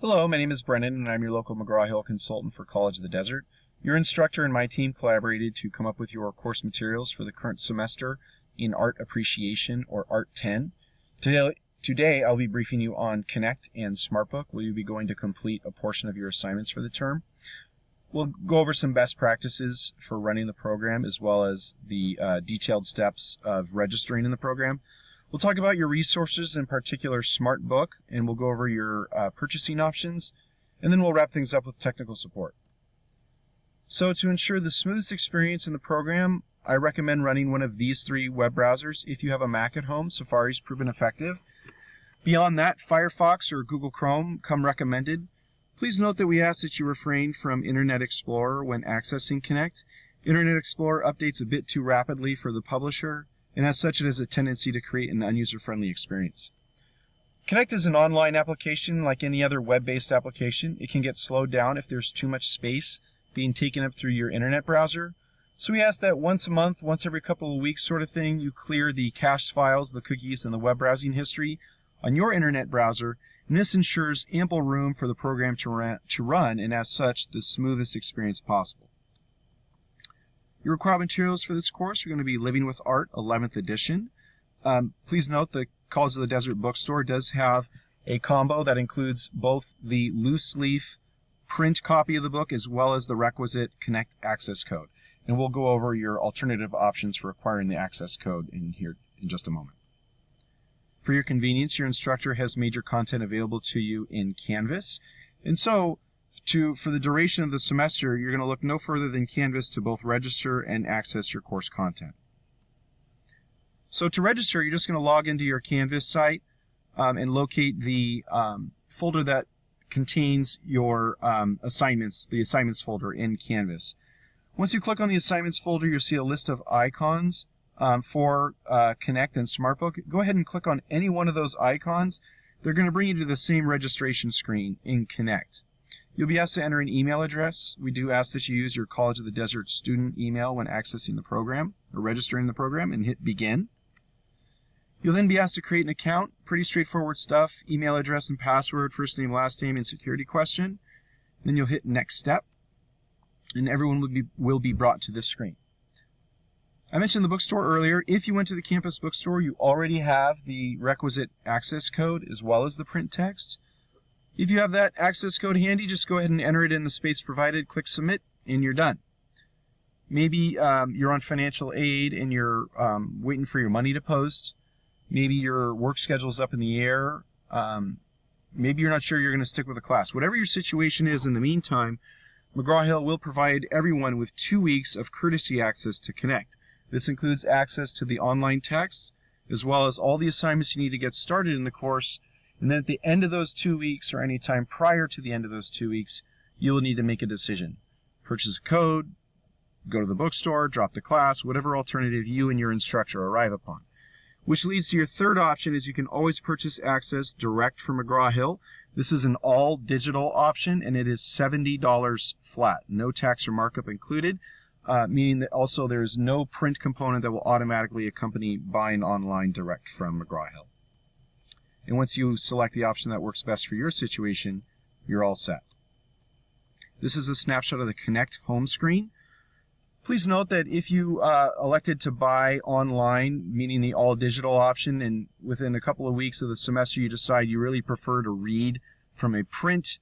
Hello, my name is Brennan, and I'm your local McGraw-Hill consultant for College of the Desert. Your instructor and my team collaborated to come up with your course materials for the current semester in Art Appreciation, or Art 10. Today I'll be briefing you on Connect and SmartBook, where you'll be going to complete a portion of your assignments for the term. We'll go over some best practices for running the program, as well as the detailed steps of registering in the program. We'll talk about your resources, in particular SmartBook, and we'll go over your purchasing options, and then we'll wrap things up with technical support. So to ensure the smoothest experience in the program, I recommend running one of these three web browsers. If you have a Mac at home, Safari's proven effective. Beyond that, Firefox or Google Chrome come recommended. Please note that we ask that you refrain from Internet Explorer when accessing Connect. Internet Explorer updates a bit too rapidly for the publisher, and as such it has a tendency to create an user-friendly experience. Connect is an online application like any other web-based application. It can get slowed down if there's too much space being taken up through your internet browser. So we ask that once a month, once every couple of weeks sort of thing, you clear the cached files, the cookies, and the web browsing history on your internet browser, and this ensures ample room for the program to run, and as such, the smoothest experience possible. Your required materials for this course are going to be Living with Art, 11th edition. Please note the College of the Desert bookstore does have a combo that includes both the loose leaf print copy of the book as well as the requisite Connect access code. And we'll go over your alternative options for acquiring the access code in here in just a moment. For your convenience, your instructor has made your content available to you in Canvas. And so, for the duration of the semester, you're going to look no further than Canvas to both register and access your course content. So to register, you're just going to log into your Canvas site and locate the folder that contains your assignments, the assignments folder in Canvas. Once you click on the assignments folder, you'll see a list of icons for Connect and SmartBook. Go ahead and click on any one of those icons. They're going to bring you to the same registration screen in Connect. You'll be asked to enter an email address. We do ask that you use your College of the Desert student email when accessing the program or registering the program, and hit begin. You'll then be asked to create an account. Pretty straightforward stuff. Email address and password, first name, last name, and security question. Then you'll hit next step, and everyone will be brought to this screen. I mentioned the bookstore earlier. If you went to the campus bookstore, you already have the requisite access code as well as the print text. If you have that access code handy, just go ahead and enter it in the space provided, click submit, and you're done. Maybe you're on financial aid and you're waiting for your money to post. Maybe your work schedule's up in the air. Maybe you're not sure you're going to stick with a class. Whatever your situation is in the meantime, McGraw-Hill will provide everyone with 2 weeks of courtesy access to Connect. This includes access to the online text, as well as all the assignments you need to get started in the course. And then at the end of those 2 weeks, or any time prior to the end of those 2 weeks, you'll need to make a decision. Purchase a code, go to the bookstore, drop the class, whatever alternative you and your instructor arrive upon. Which leads to your third option, is you can always purchase access direct from McGraw-Hill. This is an all digital option, and it is $70 flat, no tax or markup included, meaning that also there's no print component that will automatically accompany buying online direct from McGraw-Hill. And once you select the option that works best for your situation, you're all set. This is a snapshot of the Connect home screen. Please note that if you elected to buy online, meaning the all digital option, and within a couple of weeks of the semester you decide you really prefer to read from a print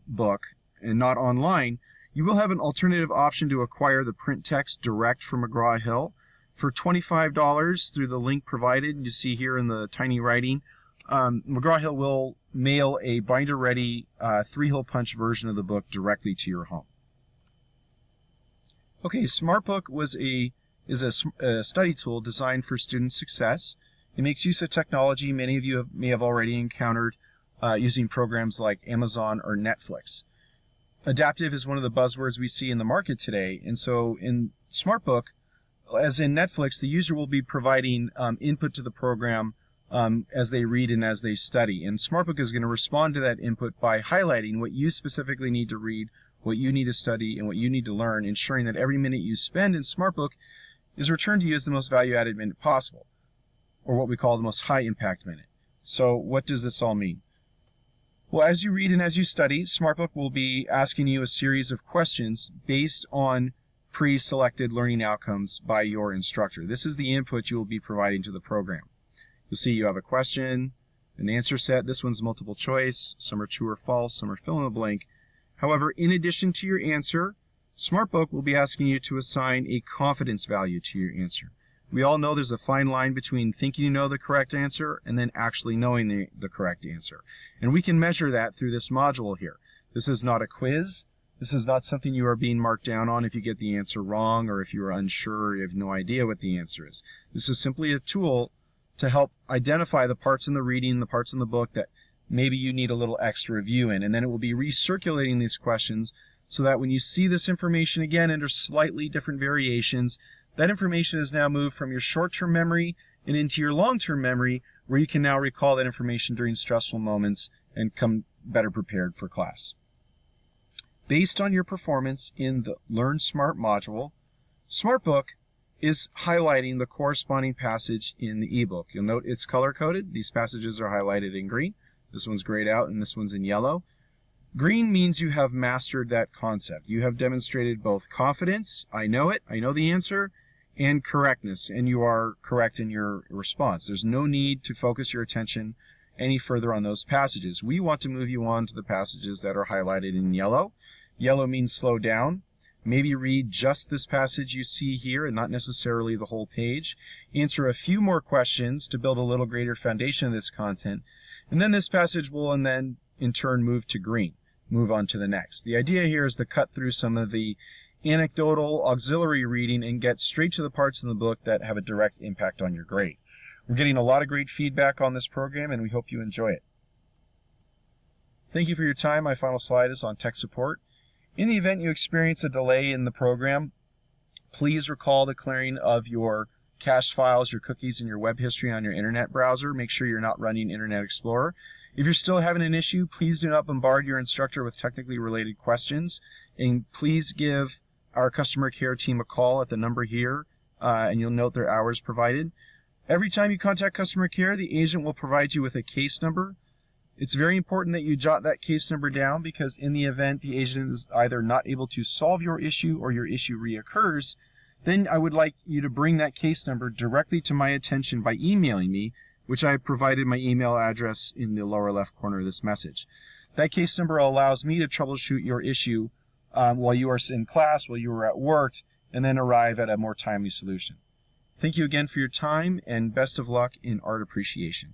book and not online, you will have an alternative option to acquire the print text direct from McGraw-Hill for $25 through the link provided. You see here in the tiny writing. McGraw-Hill will mail a binder-ready 3-hole punch version of the book directly to your home. Okay, SmartBook is a study tool designed for student success. It makes use of technology many of you may have already encountered using programs like Amazon or Netflix. Adaptive is one of the buzzwords we see in the market today, and so in SmartBook, as in Netflix, the user will be providing input to the program as they read and as they study. And SmartBook is going to respond to that input by highlighting what you specifically need to read, what you need to study, and what you need to learn, ensuring that every minute you spend in SmartBook is returned to you as the most value-added minute possible, or what we call the most high-impact minute. So what does this all mean? Well, as you read and as you study, SmartBook will be asking you a series of questions based on pre-selected learning outcomes by your instructor. This is the input you will be providing to the program. You'll see you have a question, an answer set. This one's multiple choice. Some are true or false. Some are fill in the blank. However, in addition to your answer, SmartBook will be asking you to assign a confidence value to your answer. We all know there's a fine line between thinking you know the correct answer and then actually knowing the correct answer. And we can measure that through this module here. This is not a quiz. This is not something you are being marked down on if you get the answer wrong or if you are unsure or you have no idea what the answer is. This is simply a tool to help identify the parts in the reading, the parts in the book that maybe you need a little extra review in. And then it will be recirculating these questions so that when you see this information again under slightly different variations, that information is now moved from your short-term memory and into your long-term memory, where you can now recall that information during stressful moments and come better prepared for class. Based on your performance in the Learn Smart module, SmartBook is highlighting the corresponding passage in the ebook. You'll note it's color-coded. These passages are highlighted in green. This one's grayed out and this one's in yellow. Green means you have mastered that concept. You have demonstrated both confidence, I know it, I know the answer, and correctness, and you are correct in your response. There's no need to focus your attention any further on those passages. We want to move you on to the passages that are highlighted in yellow. Yellow means slow down. Maybe read just this passage you see here and not necessarily the whole page. Answer a few more questions to build a little greater foundation of this content. And then this passage will in turn move to green. Move on to the next. The idea here is to cut through some of the anecdotal auxiliary reading and get straight to the parts in the book that have a direct impact on your grade. We're getting a lot of great feedback on this program and we hope you enjoy it. Thank you for your time. My final slide is on tech support. In the event you experience a delay in the program, please recall the clearing of your cached files, your cookies, and your web history on your internet browser. Make sure you're not running Internet Explorer. If you're still having an issue, please do not bombard your instructor with technically related questions, and please give our customer care team a call at the number here, and you'll note their hours provided. Every time you contact customer care, the agent will provide you with a case number. It's very important that you jot that case number down, because in the event the agent is either not able to solve your issue or your issue reoccurs, then I would like you to bring that case number directly to my attention by emailing me, which I have provided my email address in the lower left corner of this message. That case number allows me to troubleshoot your issue while you are in class, while you are at work, and then arrive at a more timely solution. Thank you again for your time, and best of luck in art appreciation.